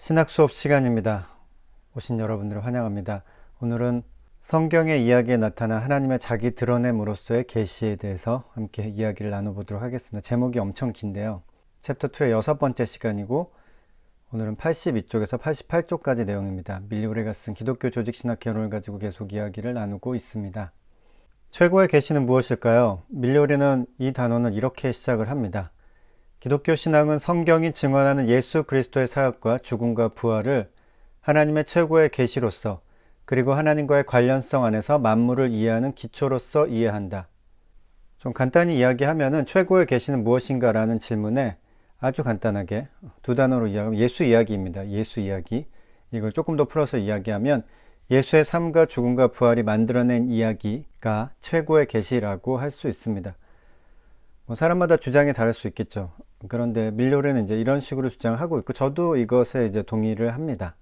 신학 수업 시간입니다. 오신 여러분들을 환영합니다. 오늘은 성경의 이야기에 나타난 하나님의 자기 드러냄으로써의 계시에 대해서 함께 이야기를 나눠보도록 하겠습니다. 제목이 엄청 긴데요. 챕터 2의 6번째 시간이고 오늘은 82쪽에서 88쪽까지 내용입니다. 밀리오레가 쓴 기독교 조직신학 개론을 가지고 계속 이야기를 나누고 있습니다. 최고의 계시는 무엇일까요? 밀리오레는 이 단원을 이렇게 시작을 합니다. 기독교 신앙은 성경이 증언하는 예수 그리스도의 사역과 죽음과 부활을 하나님의 최고의 계시로서 그리고 하나님과의 관련성 안에서 만물을 이해하는 기초로서 이해한다. 좀 간단히 이야기하면은 최고의 계시는 무엇인가 라는 질문에 아주 간단하게 두 단어로 이야기하면 예수 이야기입니다. 예수 이야기. 이걸 조금 더 풀어서 이야기하면 예수의 삶과 죽음과 부활이 만들어낸 이야기가 최고의 계시라고 할 수 있습니다. 사람마다 주장이 다를 수 있겠죠. 그런데 밀리오레는 이제 이런 식으로 주장을 하고 있고 저도 이것에 이제 동의를 합니다.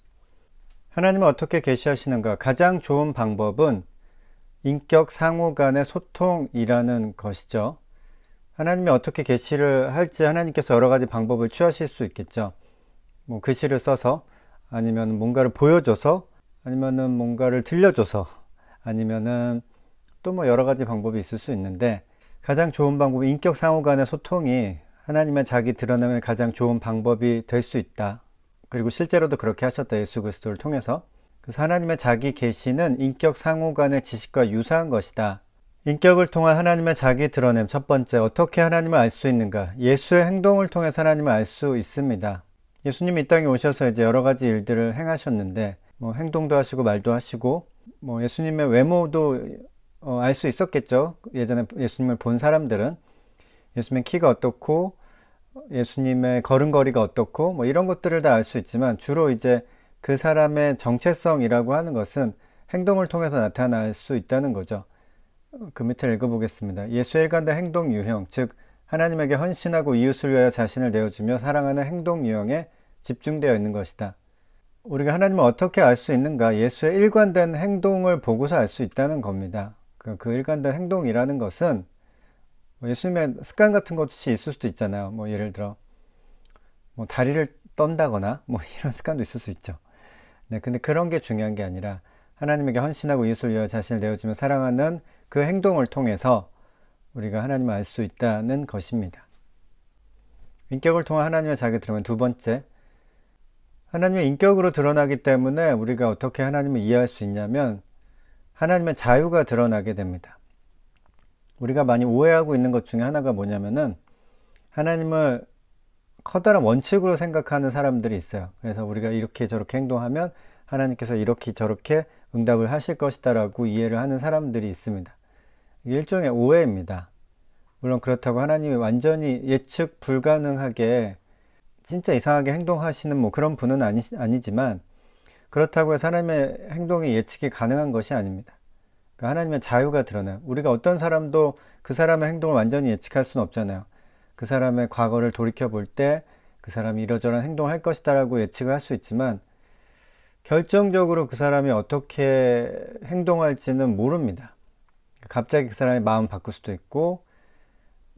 하나님은 어떻게 계시하시는가? 가장 좋은 방법은 인격 상호 간의 소통이라는 것이죠. 하나님이 어떻게 계시를 할지 하나님께서 여러 가지 방법을 취하실 수 있겠죠. 글씨를 써서 아니면 뭔가를 보여줘서 아니면은 뭔가를 들려줘서 아니면은 또 여러 가지 방법이 있을 수 있는데 가장 좋은 방법은 인격 상호 간의 소통이 하나님의 자기 드러내는 가장 좋은 방법이 될 수 있다. 그리고 실제로도 그렇게 하셨다. 예수 그리스도를 통해서. 그래서 하나님의 자기 계시는 인격 상호 간의 지식과 유사한 것이다. 인격을 통한 하나님의 자기 드러냄. 첫 번째, 어떻게 하나님을 알 수 있는가? 예수의 행동을 통해서 하나님을 알 수 있습니다. 예수님이 이 땅에 오셔서 이제 여러 가지 일들을 행하셨는데 행동도 하시고 말도 하시고 예수님의 외모도 알 수 있었겠죠. 예전에 예수님을 본 사람들은 예수님의 키가 어떻고 예수님의 걸음걸이가 어떻고 이런 것들을 다 알 수 있지만 주로 이제 그 사람의 정체성이라고 하는 것은 행동을 통해서 나타날 수 있다는 거죠. 그 밑에 읽어보겠습니다. 예수의 일관된 행동 유형, 즉 하나님에게 헌신하고 이웃을 위하여 자신을 내어주며 사랑하는 행동 유형에 집중되어 있는 것이다. 우리가 하나님을 어떻게 알 수 있는가? 예수의 일관된 행동을 보고서 알 수 있다는 겁니다. 그 일관된 행동이라는 것은 예수님의 습관 같은 것이 있을 수도 있잖아요. 예를 들어 다리를 떤다거나 이런 습관도 있을 수 있죠. 네, 근데 그런 게 중요한 게 아니라 하나님에게 헌신하고 이웃을 위하여 자신을 내어주며 사랑하는 그 행동을 통해서 우리가 하나님을 알 수 있다는 것입니다. 인격을 통한 하나님의 자기 드러내면 두 번째, 하나님의 인격으로 드러나기 때문에 우리가 어떻게 하나님을 이해할 수 있냐면 하나님의 자유가 드러나게 됩니다. 우리가 많이 오해하고 있는 것 중에 하나가 뭐냐면은 하나님을 커다란 원칙으로 생각하는 사람들이 있어요. 그래서 우리가 이렇게 저렇게 행동하면 하나님께서 이렇게 저렇게 응답을 하실 것이다 라고 이해를 하는 사람들이 있습니다. 이게 일종의 오해입니다. 물론 그렇다고 하나님이 완전히 예측 불가능하게 진짜 이상하게 행동하시는 그런 분은 아니지만 그렇다고 해서 하나님의 행동이 예측이 가능한 것이 아닙니다. 그러니까 하나님의 자유가 드러나요. 우리가 어떤 사람도 그 사람의 행동을 완전히 예측할 수는 없잖아요. 그 사람의 과거를 돌이켜 볼 때 그 사람이 이러저런 행동을 할 것이다 라고 예측을 할 수 있지만 결정적으로 그 사람이 어떻게 행동할지는 모릅니다. 갑자기 그 사람의 마음을 바꿀 수도 있고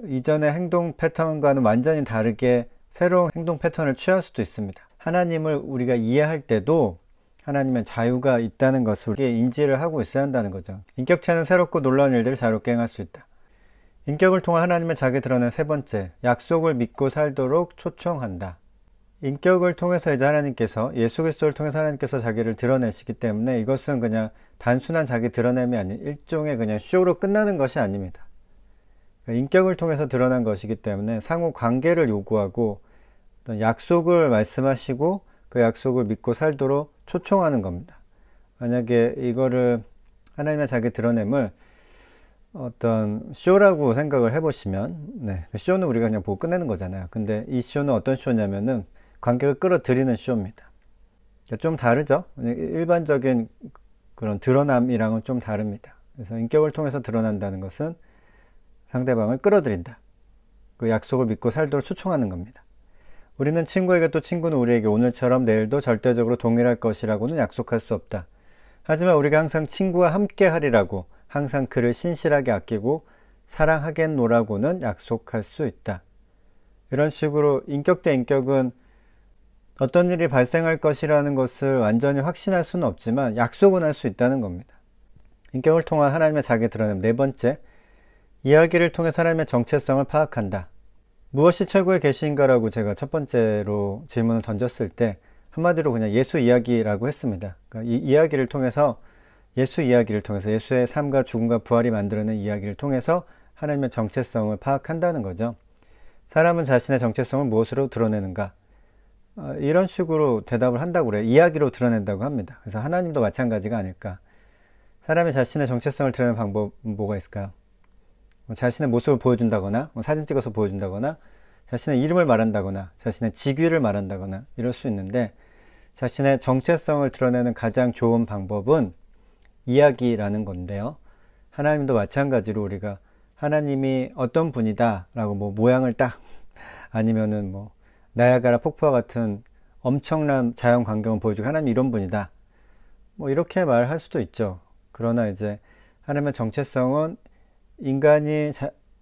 이전의 행동 패턴과는 완전히 다르게 새로운 행동 패턴을 취할 수도 있습니다. 하나님을 우리가 이해할 때도 하나님의 자유가 있다는 것을 인지를 하고 있어야 한다는 거죠. 인격체는 새롭고 놀라운 일들을 자유롭게 행할 수 있다. 인격을 통한 하나님의 자기 드러낸 세 번째, 약속을 믿고 살도록 초청한다. 인격을 통해서 이제 하나님께서 예수 그리스도를 통해서 하나님께서 자기를 드러내시기 때문에 이것은 그냥 단순한 자기 드러냄이 아닌 일종의 그냥 쇼로 끝나는 것이 아닙니다. 인격을 통해서 드러난 것이기 때문에 상호 관계를 요구하고 어떤 약속을 말씀하시고 그 약속을 믿고 살도록 초청하는 겁니다. 만약에 이거를 하나님의 자기 드러냄을 어떤 쇼라고 생각을 해보시면 쇼는 우리가 그냥 보고 끝내는 거잖아요. 근데 이 쇼는 어떤 쇼냐면은 관계를 끌어들이는 쇼입니다. 좀 다르죠? 일반적인 그런 드러남이랑은 좀 다릅니다. 그래서 인격을 통해서 드러난다는 것은 상대방을 끌어들인다. 그 약속을 믿고 살도록 초청하는 겁니다. 우리는 친구에게 또 친구는 우리에게 오늘처럼 내일도 절대적으로 동일할 것이라고는 약속할 수 없다. 하지만 우리가 항상 친구와 함께 하리라고 항상 그를 신실하게 아끼고 사랑하겠노라고는 약속할 수 있다. 이런 식으로 인격 대 인격은 어떤 일이 발생할 것이라는 것을 완전히 확신할 수는 없지만 약속은 할 수 있다는 겁니다. 인격을 통한 하나님의 자기 드러냄. 네 번째, 이야기를 통해 하나님의 정체성을 파악한다. 무엇이 최고의 계시인가라고 제가 첫 번째로 질문을 던졌을 때 한마디로 그냥 예수 이야기라고 했습니다. 그러니까 이 이야기를 통해서 예수 이야기를 통해서 예수의 삶과 죽음과 부활이 만들어낸 이야기를 통해서 하나님의 정체성을 파악한다는 거죠. 사람은 자신의 정체성을 무엇으로 드러내는가? 이런 식으로 대답을 한다고 그래요. 이야기로 드러낸다고 합니다. 그래서 하나님도 마찬가지가 아닐까. 사람이 자신의 정체성을 드러내는 방법은 뭐가 있을까요? 자신의 모습을 보여준다거나 사진 찍어서 보여준다거나 자신의 이름을 말한다거나 자신의 직위를 말한다거나 이럴 수 있는데, 자신의 정체성을 드러내는 가장 좋은 방법은 이야기라는 건데요. 하나님도 마찬가지로 우리가 하나님이 어떤 분이다 라고 뭐 모양을 딱 아니면은 뭐 나야가라 폭포와 같은 엄청난 자연 광경을 보여주고 하나님 이런 분이다 뭐 이렇게 말할 수도 있죠. 그러나 이제 하나님의 정체성은 인간이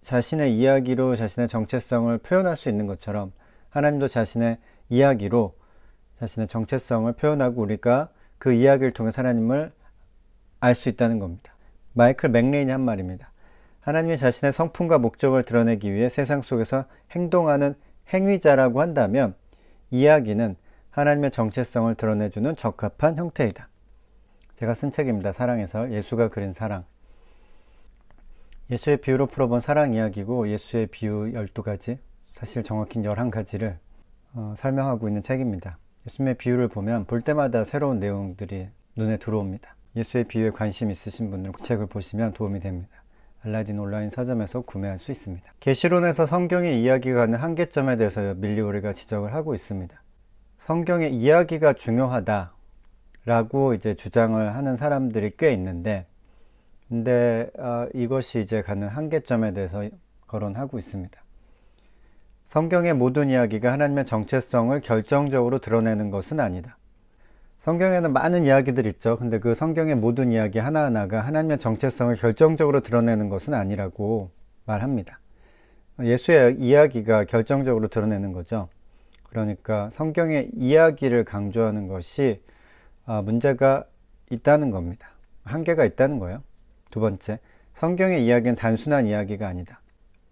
자신의 이야기로 자신의 정체성을 표현할 수 있는 것처럼 하나님도 자신의 이야기로 자신의 정체성을 표현하고 우리가 그 이야기를 통해 하나님을 알 수 있다는 겁니다. 마이클 맥레인이 한 말입니다. 하나님이 자신의 성품과 목적을 드러내기 위해 세상 속에서 행동하는 행위자라고 한다면 이야기는 하나님의 정체성을 드러내주는 적합한 형태이다. 제가 쓴 책입니다. 사랑해설, 예수가 그린 사랑. 예수의 비유로 풀어본 사랑 이야기고 예수의 비유 12가지, 사실 정확히는 11가지를 설명하고 있는 책입니다. 예수님의 비유를 보면 볼 때마다 새로운 내용들이 눈에 들어옵니다. 예수의 비유에 관심 있으신 분들은 그 책을 보시면 도움이 됩니다. 알라딘 온라인 서점에서 구매할 수 있습니다. 계시론에서 성경의 이야기가 하는 한계점에 대해서 밀리오리가 지적을 하고 있습니다. 성경의 이야기가 중요하다 라고 이제 주장을 하는 사람들이 꽤 있는데, 근데 이것이 이제 가는 한계점에 대해서 거론하고 있습니다. 성경의 모든 이야기가 하나님의 정체성을 결정적으로 드러내는 것은 아니다. 성경에는 많은 이야기들이 있죠. 근데 그 성경의 모든 이야기 하나하나가 하나님의 정체성을 결정적으로 드러내는 것은 아니라고 말합니다. 예수의 이야기가 결정적으로 드러내는 거죠. 그러니까 성경의 이야기를 강조하는 것이 문제가 있다는 겁니다. 한계가 있다는 거예요. 두 번째, 성경의 이야기는 단순한 이야기가 아니다.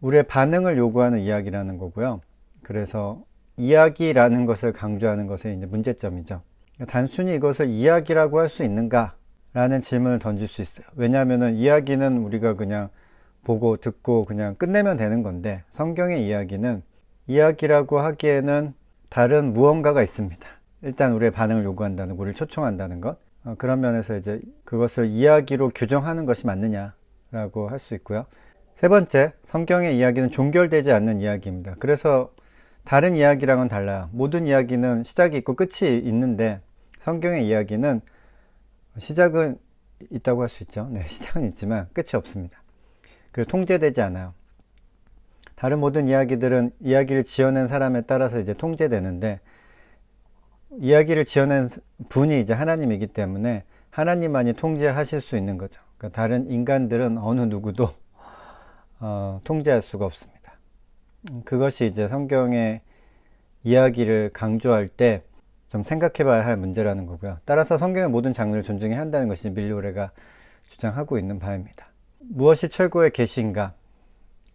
우리의 반응을 요구하는 이야기라는 거고요. 그래서 이야기라는 것을 강조하는 것에 이제 문제점이죠. 단순히 이것을 이야기라고 할 수 있는가? 라는 질문을 던질 수 있어요. 왜냐하면 이야기는 우리가 그냥 보고 듣고 그냥 끝내면 되는 건데, 성경의 이야기는 이야기라고 하기에는 다른 무언가가 있습니다. 일단 우리의 반응을 요구한다는, 우리를 초청한다는 것. 그런 면에서 이제 그것을 이야기로 규정하는 것이 맞느냐라고 할 수 있고요. 세 번째, 성경의 이야기는 종결되지 않는 이야기입니다. 그래서 다른 이야기랑은 달라요. 모든 이야기는 시작이 있고 끝이 있는데 성경의 이야기는 시작은 있다고 할 수 있죠. 네, 시작은 있지만 끝이 없습니다. 그리고 통제되지 않아요. 다른 모든 이야기들은 이야기를 지어낸 사람에 따라서 이제 통제되는데, 이야기를 지어낸 분이 이제 하나님이기 때문에 하나님만이 통제하실 수 있는 거죠. 그러니까 다른 인간들은 어느 누구도 통제할 수가 없습니다. 그것이 이제 성경의 이야기를 강조할 때 좀 생각해 봐야 할 문제라는 거고요. 따라서 성경의 모든 장르를 존중해야 한다는 것이 밀리오레가 주장하고 있는 바입니다. 무엇이 최고의 계시인가?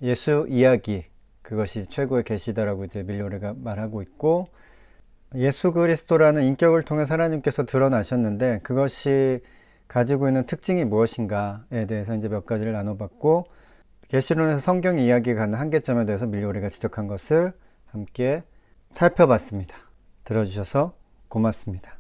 예수 이야기, 그것이 최고의 계시다라고 이제 밀리오레가 말하고 있고, 예수 그리스도라는 인격을 통해 하나님께서 드러나셨는데 그것이 가지고 있는 특징이 무엇인가에 대해서 이제 몇 가지를 나눠봤고, 계시론에서 성경 이야기가 가는 한계점에 대해서 밀리오레가 지적한 것을 함께 살펴봤습니다. 들어주셔서 고맙습니다.